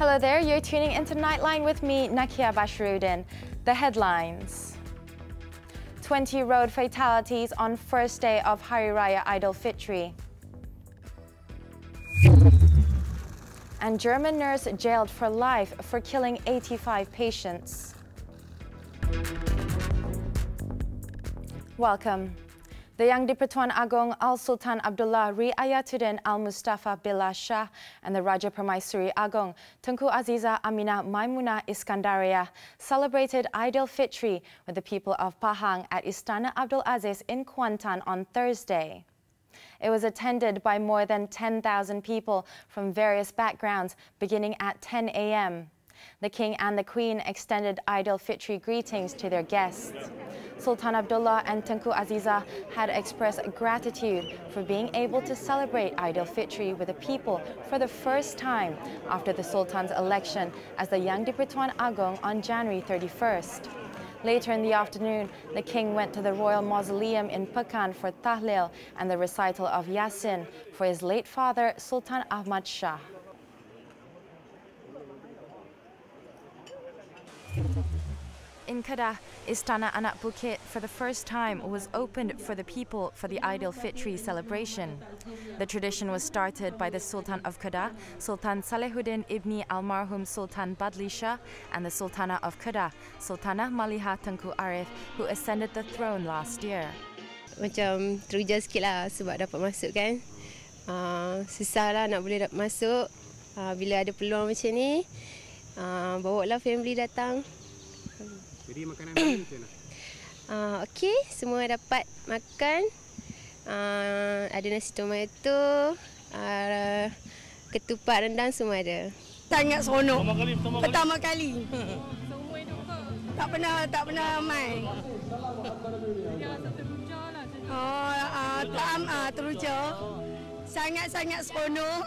Hello there, you're tuning into Nightline with me, Nakia Bashiruddin. The headlines. 20 road fatalities on first day of Hari Raya Idul Fitri. And German nurse jailed for life for killing 85 patients. Welcome. The Yang di-Pertuan Agong Al-Sultan Abdullah Riayatuddin Al-Mustafa Billah Shah and the Raja Permaisuri Agong Tunku Aziza Amina Maimuna Iskandaria celebrated Idul Fitri with the people of Pahang at Istana Abdul Aziz in Kuantan on Thursday. It was attended by more than 10,000 people from various backgrounds beginning at 10 a.m. The King and the Queen extended Idul Fitri greetings to their guests. Sultan Abdullah and Tunku Aziza had expressed gratitude for being able to celebrate Idul Fitri with the people for the first time after the Sultan's election as the Yang di-Pertuan Agong on January 31st. Later in the afternoon, the King went to the Royal Mausoleum in Pekan for Tahlil and the recital of Yasin for his late father, Sultan Ahmad Shah. In Kedah, Istana Anak Bukit for the first time was opened for the people for the Idul Fitri celebration. The tradition was started by the Sultan of Kedah, Sultan Salehuddin Ibni Almarhum Sultan Badli Shah, and the Sultana of Kedah, Sultanah Maliha Tengku Arif, who ascended the throne last year. Macam teruja sikit lah sebab dapat masuk kan. Susah lah nak boleh masuk. Bila ada peluang macam ni, bawa lah family datang. Jadi makanan macam mana? Okey, semua dapat makan. Ada nasi tomato, ketupat rendang semua ada. Sangat seronok. Pertama kali. Tak pernah main. Teruja. Sangat-sangat seronok.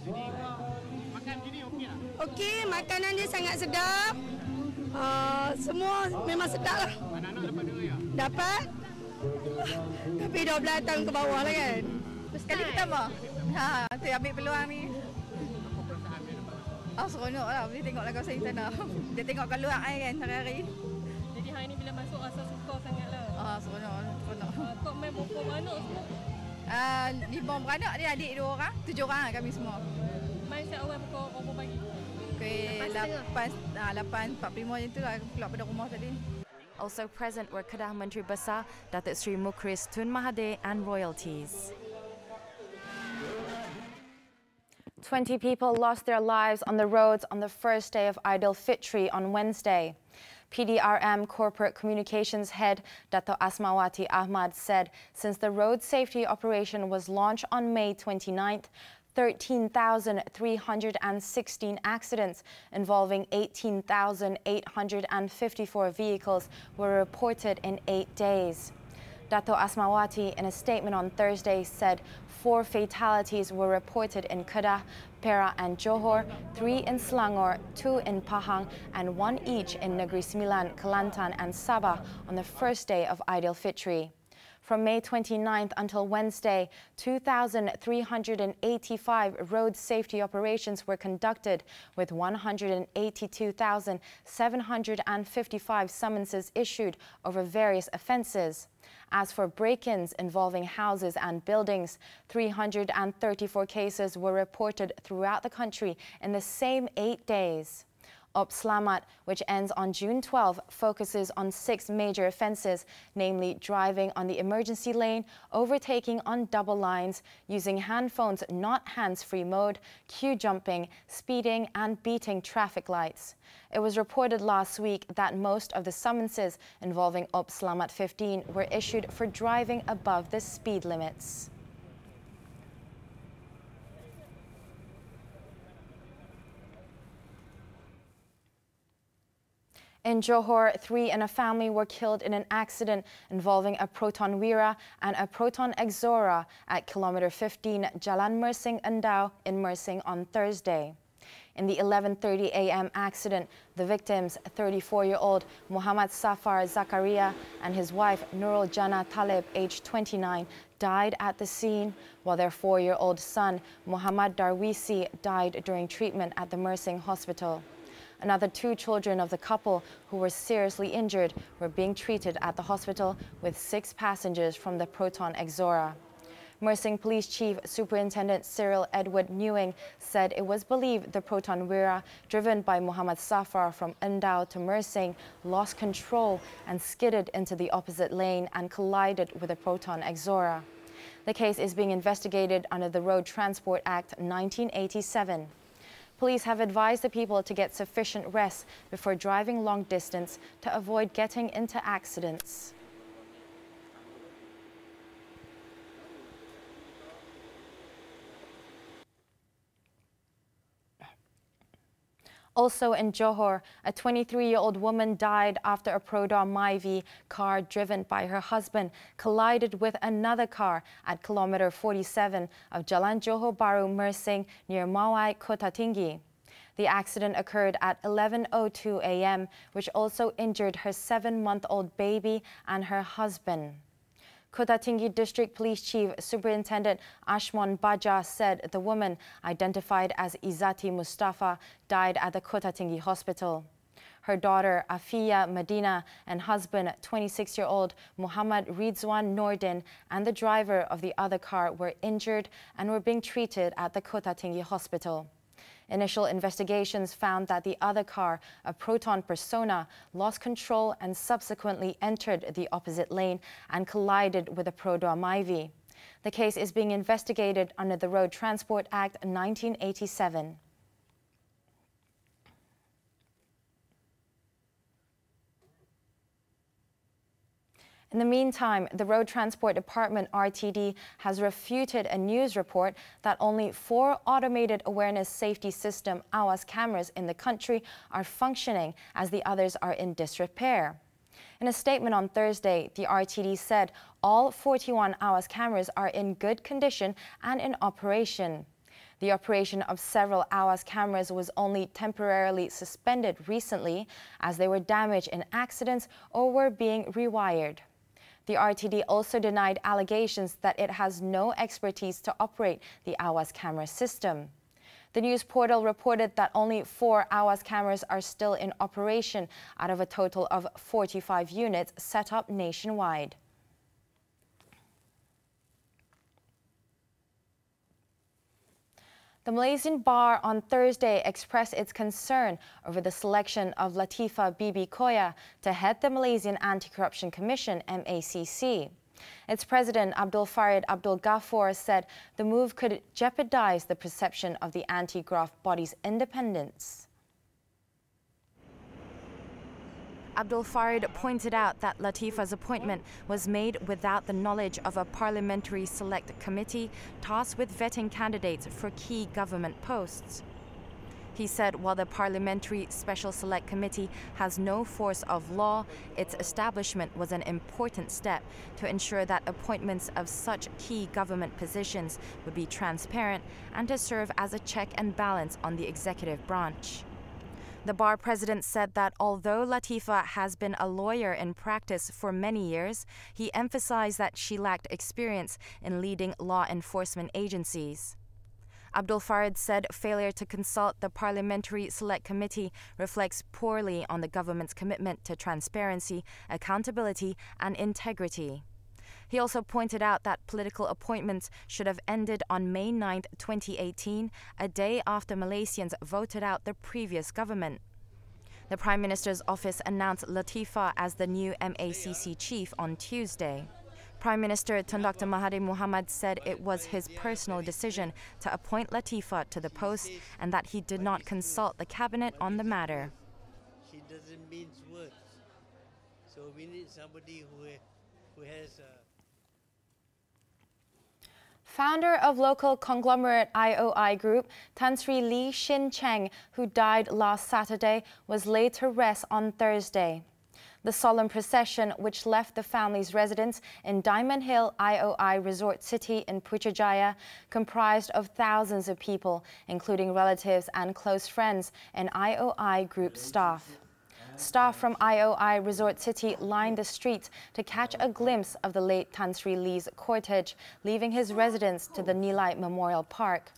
Jadi makan gini okey tak? Okey, makanan dia sangat sedap. Semua memang sedap lah. Anak-anak dapat dengar ya? Dapat. Tapi 12 tahun ke bawah lah kan. Sekali pertama. Saya ambil peluang ni. Apa perasaan dia dapat? Seronok lah. Boleh tengok lagu saya sana. Dia tengok kat luar kan hari-hari. Jadi hari ni bila masuk rasa suka sangat lah. Seronok. Kau main berapa beranak semua? 5 beranak dia, adik 2 orang. 7 orang lah kami semua. Main siap awal pukul berapa pagi? Okay, 8.45 macam tu lah keluar pada rumah tadi. Also present were Kedah Menteri Besar, Datuk Sri Mukris Tun Mahathir and royalties. 20 people lost their lives on the roads on the first day of Idul Fitri on Wednesday. PDRM Corporate Communications Head Dato' Asmawati Ahmad said since the road safety operation was launched on May 29th, 13,316 accidents involving 18,854 vehicles were reported in 8 days. Dato' Asmawati, in a statement on Thursday, said 4 fatalities were reported in Kedah, Perak and Johor, 3 in Selangor, 2 in Pahang and 1 each in Negeri Sembilan, Kelantan and Sabah on the first day of Idul Fitri. From May 29th until Wednesday, 2,385 road safety operations were conducted, with 182,755 summonses issued over various offences. As for break-ins involving houses and buildings, 334 cases were reported throughout the country in the same 8 days. Op Slamat, which ends on June 12, focuses on 6 major offences, namely driving on the emergency lane, overtaking on double lines, using handphones not hands-free mode, queue jumping, speeding and beating traffic lights. It was reported last week that most of the summonses involving Op Slamat 15 were issued for driving above the speed limits. In Johor, 3 in a family were killed in an accident involving a Proton Wira and a Proton Exora at kilometre 15 Jalan Mersing Endau in Mersing on Thursday. In the 11:30 a.m. accident, the victims, 34-year-old Muhammad Safar Zakaria and his wife Nurul Jannah Talib, aged 29, died at the scene, while their 4-year-old son Muhammad Darwisi died during treatment at the Mersing hospital. Another 2 children of the couple who were seriously injured were being treated at the hospital with 6 passengers from the Proton Exora. Mersing Police Chief Superintendent Cyril Edward Newing said it was believed the Proton Wira, driven by Muhammad Safar from Endau to Mersing, lost control and skidded into the opposite lane and collided with the Proton Exora. The case is being investigated under the Road Transport Act 1987. Police have advised the people to get sufficient rest before driving long distance to avoid getting into accidents. Also in Johor, a 23-year-old woman died after a Prodar Myvi car driven by her husband collided with another car at kilometer 47 of Jalan Johor Baru Mersing near Mawai, Kota Tinggi. The accident occurred at 11:02 a.m., which also injured her 7-month-old baby and her husband. Kota Tinggi District Police Chief Superintendent Ashmon Baja said the woman, identified as Izzati Mustafa, died at the Kota Tinggi hospital. Her daughter, Afiya Medina, and husband, 26-year-old Muhammad Rizwan Nordin, and the driver of the other car were injured and were being treated at the Kota Tinggi hospital. Initial investigations found that the other car, a Proton Persona, lost control and subsequently entered the opposite lane and collided with a Prodar Myvi. The case is being investigated under the Road Transport Act 1987. In the meantime, the Road Transport Department, RTD, has refuted a news report that only 4 automated awareness safety system AWAS cameras in the country are functioning, as the others are in disrepair. In a statement on Thursday, the RTD said all 41 AWAS cameras are in good condition and in operation. The operation of several AWAS cameras was only temporarily suspended recently, as they were damaged in accidents or were being rewired. The RTD also denied allegations that it has no expertise to operate the AWAS camera system. The news portal reported that only 4 AWAS cameras are still in operation out of a total of 45 units set up nationwide. The Malaysian bar on Thursday expressed its concern over the selection of Latifah Bibi Koya to head the Malaysian AntiCorruption Commission, MACC. Its president, Abdul Farid Abdul Ghaffur, said the move could jeopardize the perception of the anti-graft body's independence. Abdul Farid pointed out that Latifah's appointment was made without the knowledge of a parliamentary select committee tasked with vetting candidates for key government posts. He said while the Parliamentary Special Select Committee has no force of law, its establishment was an important step to ensure that appointments of such key government positions would be transparent and to serve as a check and balance on the executive branch. The bar president said that although Latifah has been a lawyer in practice for many years, he emphasized that she lacked experience in leading law enforcement agencies. Abdul Farid said failure to consult the Parliamentary Select Committee reflects poorly on the government's commitment to transparency, accountability, and integrity. He also pointed out that political appointments should have ended on May 9, 2018, a day after Malaysians voted out the previous government. The Prime Minister's office announced Latifah as the new MACC chief on Tuesday. Prime Minister Tun Dr. Mahathir Mohamad said it was his personal decision to appoint Latifah to the post and that he did not consult the cabinet on the matter. She doesn't mince words, so we need somebody who has Founder of local conglomerate IOI Group, Sri Lee Shin Chong, who died last Saturday, was laid to rest on Thursday. The solemn procession, which left the family's residence in Diamond Hill IOI Resort City in Putrajaya, comprised of thousands of people, including relatives and close friends and IOI group staff. Staff from IOI Resort City lined the streets to catch a glimpse of the late Tan Sri Lee's cortege, leaving his residence to the Nilai Memorial Park.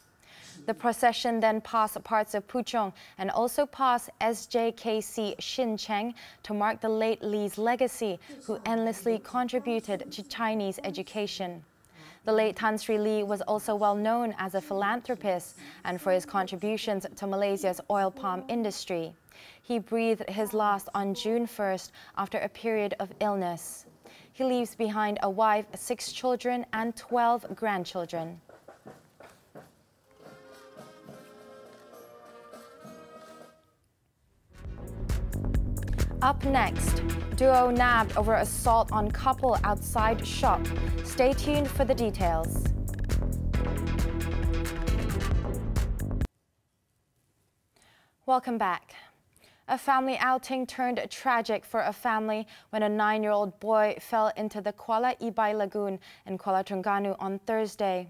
The procession then passed parts of Puchong and also passed SJKC Shin Chong to mark the late Lee's legacy, who endlessly contributed to Chinese education. The late Tan Sri Lee was also well known as a philanthropist and for his contributions to Malaysia's oil palm industry. He breathed his last on June 1st after a period of illness. He leaves behind a wife, 6 children and 12 grandchildren. Up next, duo nabbed over assault on couple outside shop. Stay tuned for the details. Welcome back. A family outing turned tragic for a family when a 9-year-old boy fell into the Kuala Ibai Lagoon in Kuala Terengganu on Thursday.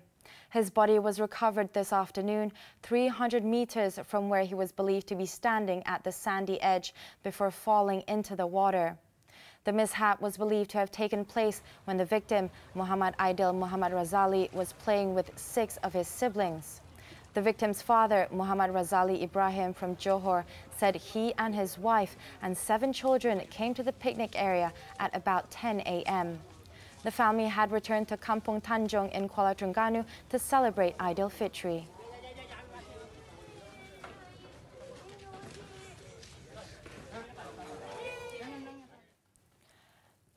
His body was recovered this afternoon, 300 meters from where he was believed to be standing at the sandy edge before falling into the water. The mishap was believed to have taken place when the victim, Muhammad Aidil Muhammad Razali, was playing with 6 of his siblings. The victim's father, Muhammad Razali Ibrahim from Johor, said he and his wife and 7 children came to the picnic area at about 10 a.m. The family had returned to Kampung Tanjung in Kuala Terengganu to celebrate Aidil Fitri.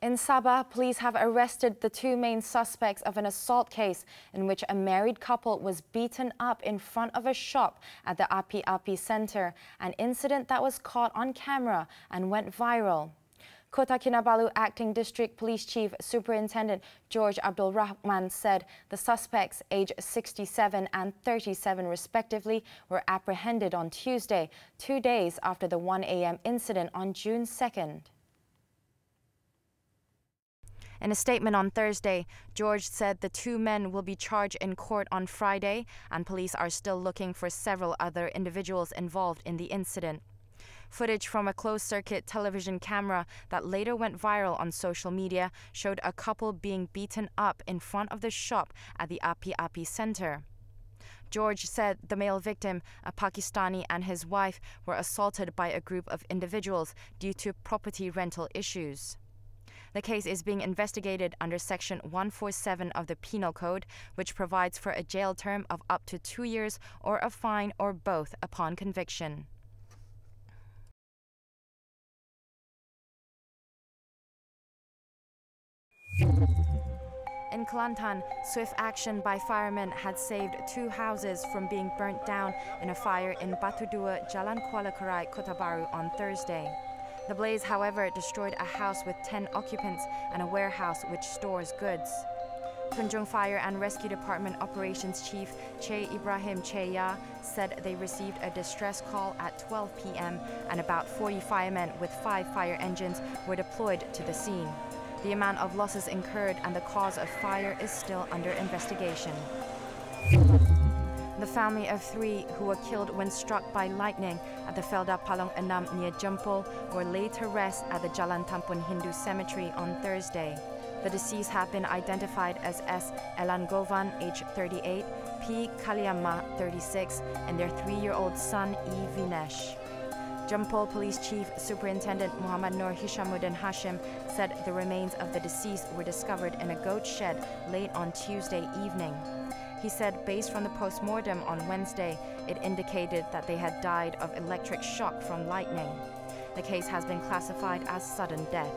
In Sabah, police have arrested the 2 main suspects of an assault case in which a married couple was beaten up in front of a shop at the Api Api Center, an incident that was caught on camera and went viral. Kota Kinabalu Acting District Police Chief Superintendent George Abdul Rahman said the suspects, aged 67 and 37 respectively, were apprehended on Tuesday, 2 days after the 1 a.m. incident on June 2nd. In a statement on Thursday, George said the 2 men will be charged in court on Friday, and police are still looking for several other individuals involved in the incident. Footage from a closed-circuit television camera that later went viral on social media showed a couple being beaten up in front of the shop at the Api Api Center. George said the male victim, a Pakistani, and his wife were assaulted by a group of individuals due to property rental issues. The case is being investigated under Section 147 of the Penal Code, which provides for a jail term of up to 2 years or a fine or both upon conviction. In Kelantan, swift action by firemen had saved 2 houses from being burnt down in a fire in Batu Dua, Jalan Kuala Karai, Kota Baru on Thursday. The blaze, however, destroyed a house with 10 occupants and a warehouse which stores goods. Kunjung Fire and Rescue Department Operations Chief Che Ibrahim Che Ya said they received a distress call at 12 p.m. and about 40 firemen with 5 fire engines were deployed to the scene. The amount of losses incurred and the cause of fire is still under investigation. The family of 3 who were killed when struck by lightning at the Felda Palong Enam near Jempol were laid to rest at the Jalan Tampun Hindu Cemetery on Thursday. The deceased have been identified as S. Elangovan, age 38, P. Kaliamma, 36, and their 3-year-old son, E. Vinesh. Jempol Police Chief Superintendent Muhammad Nur Hishamuddin Hashim said the remains of the deceased were discovered in a goat shed late on Tuesday evening. He said based on the post-mortem on Wednesday, it indicated that they had died of electric shock from lightning. The case has been classified as sudden death.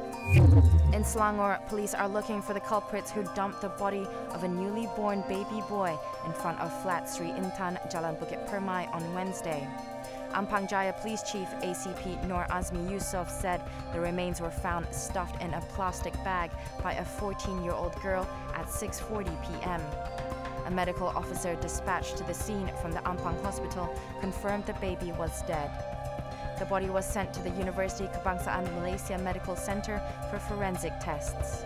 In Selangor, police are looking for the culprits who dumped the body of a newly born baby boy in front of flat Sri Intan, Jalan Bukit Permai on Wednesday. Ampang Jaya Police Chief ACP Nur Azmi Yusof said the remains were found stuffed in a plastic bag by a 14-year-old girl at 6:40 p.m. A medical officer dispatched to the scene from the Ampang Hospital confirmed the baby was dead. The body was sent to the University Kebangsaan Malaysia Medical Center for forensic tests.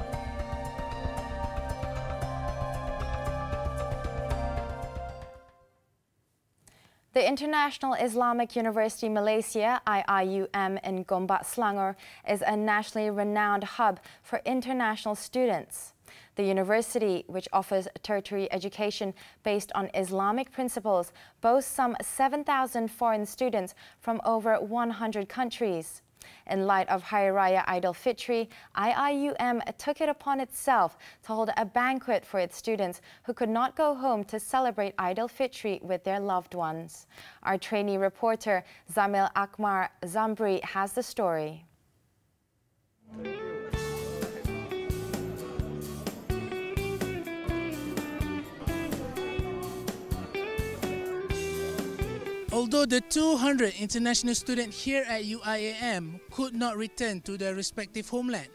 The International Islamic University Malaysia, IIUM, in Gombak, Selangor, is a nationally renowned hub for international students. The university, which offers tertiary education based on Islamic principles, boasts some 7,000 foreign students from over 100 countries. In light of Hari Raya Fitri, IIUM took it upon itself to hold a banquet for its students who could not go home to celebrate Fitri with their loved ones. Our trainee reporter Zamil Akmar Zambri has the story. Although the 200 international students here at UIAM could not return to their respective homeland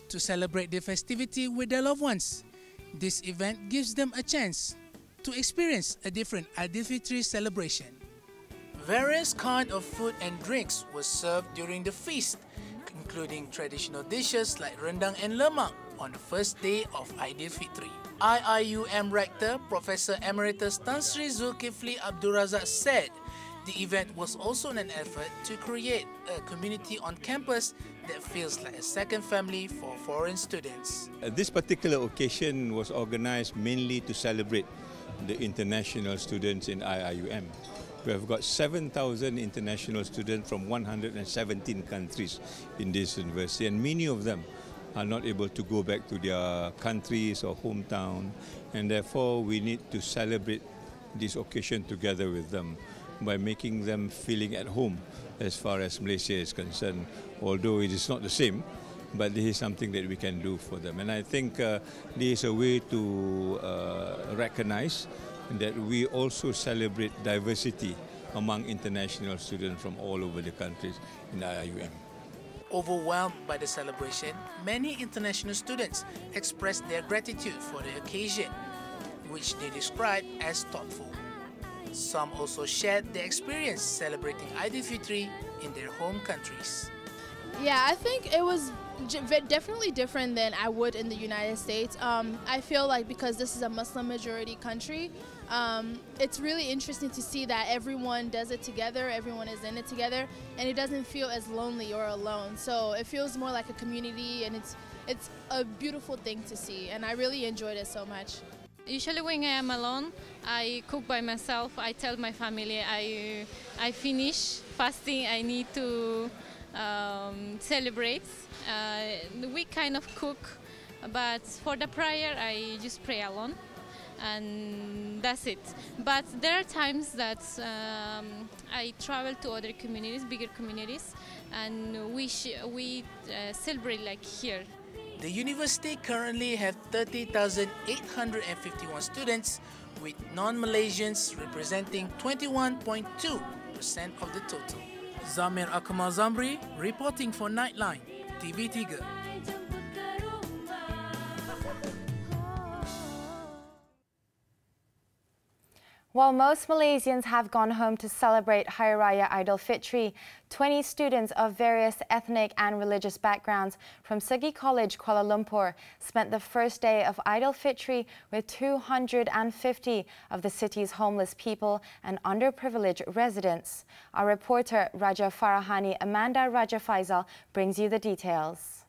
to celebrate the festivity with their loved ones, this event gives them a chance to experience a different Fitri celebration. Various kinds of food and drinks were served during the feast, including traditional dishes like rendang and lemak on the first day of Fitri. IIUM Rector Professor Emeritus Tan Sri Zulkifli Abdul Razak said the event was also an effort to create a community on campus that feels like a second family for foreign students. This particular occasion was organized mainly to celebrate the international students in IIUM. We have got 7,000 international students from 117 countries in this university, and many of them are not able to go back to their countries or hometown, and therefore we need to celebrate this occasion together with them by making them feeling at home as far as Malaysia is concerned, although it is not the same, but this is something that we can do for them. And I think this is a way to recognize that we also celebrate diversity among international students from all over the countries in IIUM. Overwhelmed by the celebration, many international students expressed their gratitude for the occasion, which they described as thoughtful. Some also shared their experience celebrating Fitri in their home countries. Yeah, I think it was definitely different than I would in the United States. I feel like because this is a Muslim majority country, it's really interesting to see that everyone does it together, everyone is in it together, and it doesn't feel as lonely or alone. So it feels more like a community, and it's a beautiful thing to see, and I really enjoyed it so much. Usually when I am alone, I cook by myself. I tell my family I finish fasting, I need to celebrate. We kind of cook, but for the prayer I just pray alone, and that's it. But there are times that I travel to other communities, bigger communities, and we celebrate like here. The university currently has 30,851 students, with non-Malaysians representing 21.2% of the total. Zamir Akmal Zambri reporting for Nightline, TV3. While most Malaysians have gone home to celebrate Hari Raya Fitri, 20 students of various ethnic and religious backgrounds from Segi College, Kuala Lumpur, spent the first day of Fitri with 250 of the city's homeless people and underprivileged residents. Our reporter Raja Farahani Amanda Raja Faisal brings you the details.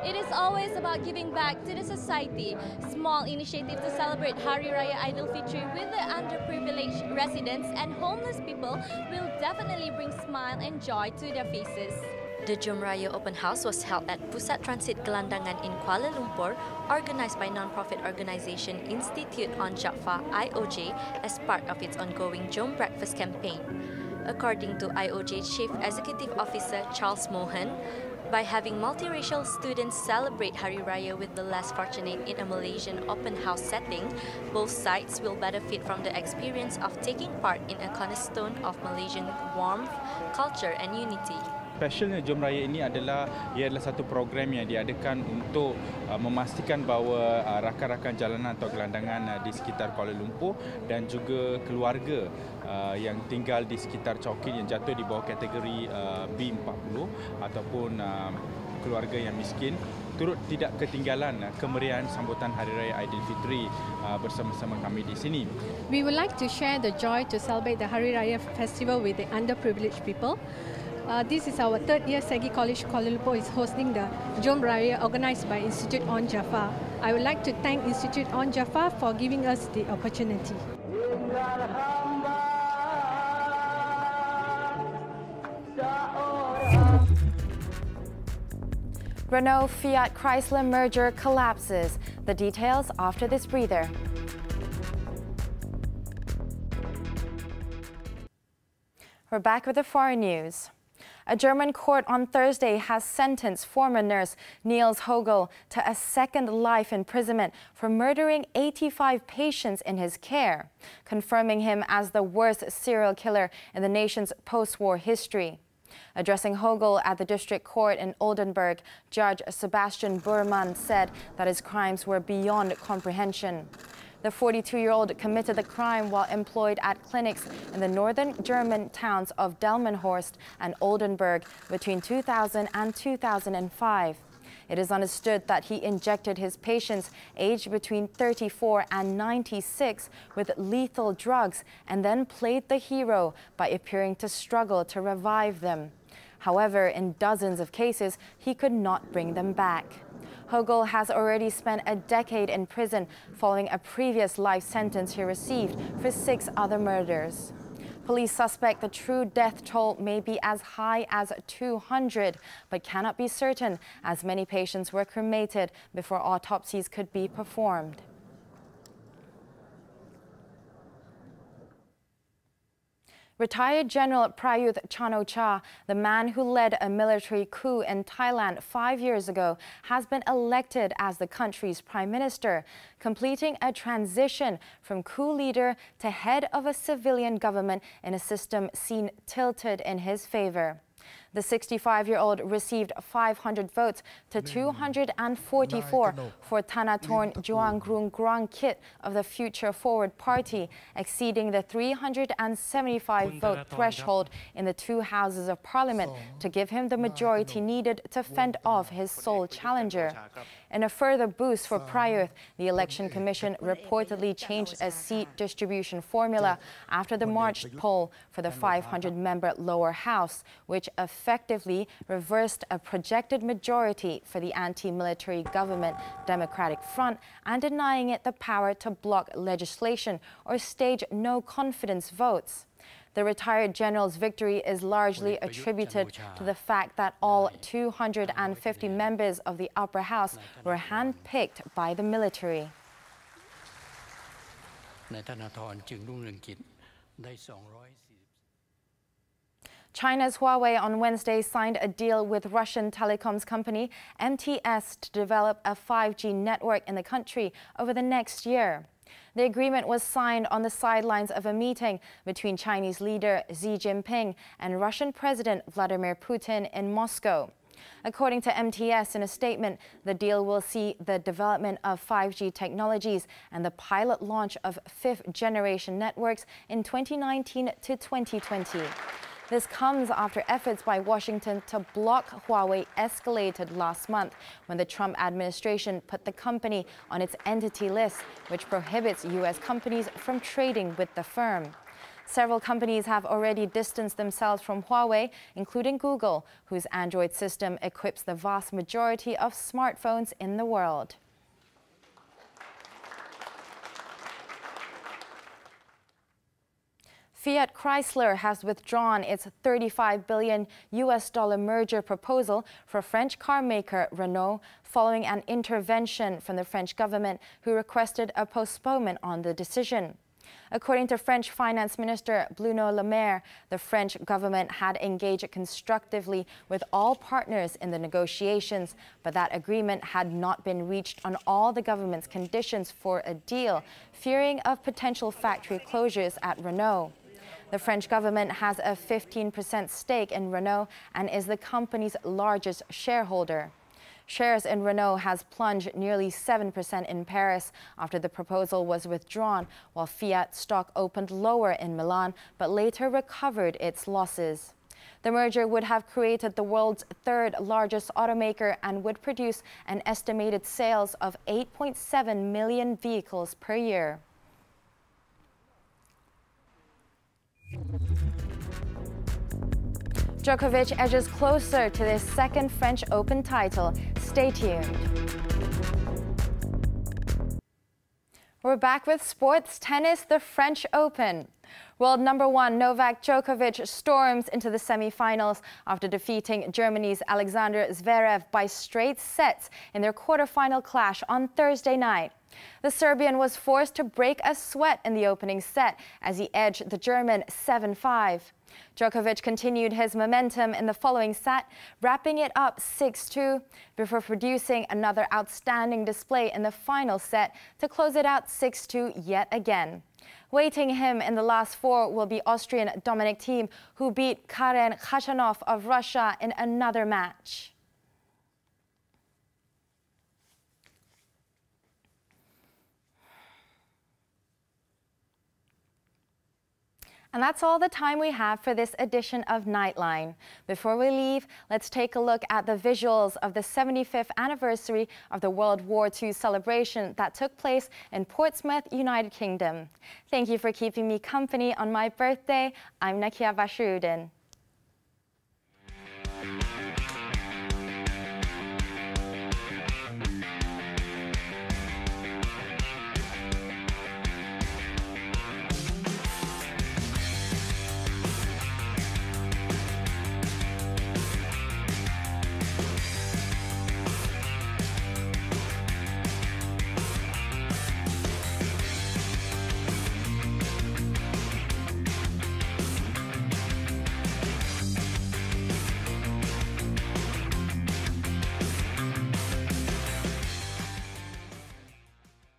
It is always about giving back to the society. Small initiative to celebrate Hari Raya Fitri with the underprivileged residents and homeless people will definitely bring smile and joy to their faces. The Jom Raya Open House was held at Pusat Transit Gelandangan in Kuala Lumpur, organized by non-profit organisation Institute on Jaafar IOJ as part of its ongoing Jom Breakfast campaign. According to IOJ Chief Executive Officer Charles Mohan, by having multiracial students celebrate Hari Raya with the less fortunate in a Malaysian open house setting, both sides will benefit from the experience of taking part in a cornerstone of Malaysian warmth, culture and unity. specialnya Jom Raya ini adalah satu program yang diadakan untuk memastikan bahawa rakan-rakan jalanan atau gelandangan di sekitar Kuala Lumpur dan juga keluarga yang tinggal di sekitar Chowking yang jatuh di bawah kategori B40 ataupun keluarga yang miskin turut tidak ketinggalan kemeriahan sambutan Hari Raya Aidilfitri bersama-sama kami di sini. We would like to share the joy to celebrate the Hari Raya festival with the underprivileged people. This is our third year Segi College Kuala Lumpur is hosting the Jom Raya organised by Institute On Jaffa. I would like to thank Institute On Jaffa for giving us the opportunity. Renault Fiat Chrysler merger collapses. The details after this breather. We're back with the foreign news. A German court on Thursday has sentenced former nurse Niels Hogel to a second life imprisonment for murdering 85 patients in his care, confirming him as the worst serial killer in the nation's post-war history. Addressing Hogel at the district court in Oldenburg, Judge Sebastian Burmann said that his crimes were beyond comprehension. The 42-year-old committed the crime while employed at clinics in the northern German towns of Delmenhorst and Oldenburg between 2000 and 2005. It is understood that he injected his patients aged between 34 and 96 with lethal drugs and then played the hero by appearing to struggle to revive them. However, in dozens of cases, he could not bring them back. Hogel has already spent a decade in prison following a previous life sentence he received for 6 other murders. Police suspect the true death toll may be as high as 200, but cannot be certain as many patients were cremated before autopsies could be performed. Retired General Prayut Chan-o-cha, the man who led a military coup in Thailand 5 years ago, has been elected as the country's prime minister, completing a transition from coup leader to head of a civilian government in a system seen tilted in his favor. The 65-year-old received 500 votes to 244 for Thanathorn Juangrungrang Kit of the Future Forward Party, exceeding the 375-vote threshold in the 2 houses of parliament to give him the majority needed to fend off his sole challenger. In a further boost for Prayut, the Election Commission reportedly changed a seat distribution formula after the March poll for the 500-member lower house, which effectively reversed a projected majority for the anti-military government Democratic Front and denying it the power to block legislation or stage no-confidence votes. The retired general's victory is largely attributed to the fact that all 250 members of the upper house were handpicked by the military. China's Huawei on Wednesday signed a deal with Russian telecoms company MTS to develop a 5G network in the country over the next year. The agreement was signed on the sidelines of a meeting between Chinese leader Xi Jinping and Russian President Vladimir Putin in Moscow. According to MTS in a statement, the deal will see the development of 5G technologies and the pilot launch of 5th-generation networks in 2019 to 2020. This comes after efforts by Washington to block Huawei escalated last month when the Trump administration put the company on its entity list, which prohibits U.S. companies from trading with the firm. Several companies have already distanced themselves from Huawei, including Google, whose Android system equips the vast majority of smartphones in the world. Fiat Chrysler has withdrawn its $35 billion merger proposal for French car maker Renault following an intervention from the French government, who requested a postponement on the decision. According to French Finance Minister Bruno Le Maire, the French government had engaged constructively with all partners in the negotiations, but that agreement had not been reached on all the government's conditions for a deal, fearing of potential factory closures at Renault. The French government has a 15% stake in Renault and is the company's largest shareholder. Shares in Renault has plunged nearly 7% in Paris after the proposal was withdrawn, while Fiat stock opened lower in Milan but later recovered its losses. The merger would have created the world's third largest automaker and would produce an estimated sales of 8.7 million vehicles per year. Djokovic edges closer to his second French Open title. Stay tuned. We're back with sports tennis, the French Open. World number one Novak Djokovic storms into the semi-finals after defeating Germany's Alexander Zverev by straight sets in their quarterfinal clash on Thursday night. The Serbian was forced to break a sweat in the opening set as he edged the German 7-5. Djokovic continued his momentum in the following set, wrapping it up 6-2 before producing another outstanding display in the final set to close it out 6-2 yet again. Waiting him in the last four will be Austrian Dominic Thiem, who beat Karen Khachanov of Russia in another match. And that's all the time we have for this edition of Nightline. Before we leave, let's take a look at the visuals of the 75th anniversary of the World War II celebration that took place in Portsmouth, United Kingdom. Thank you for keeping me company on my birthday. I'm Nakia Bashiruddin.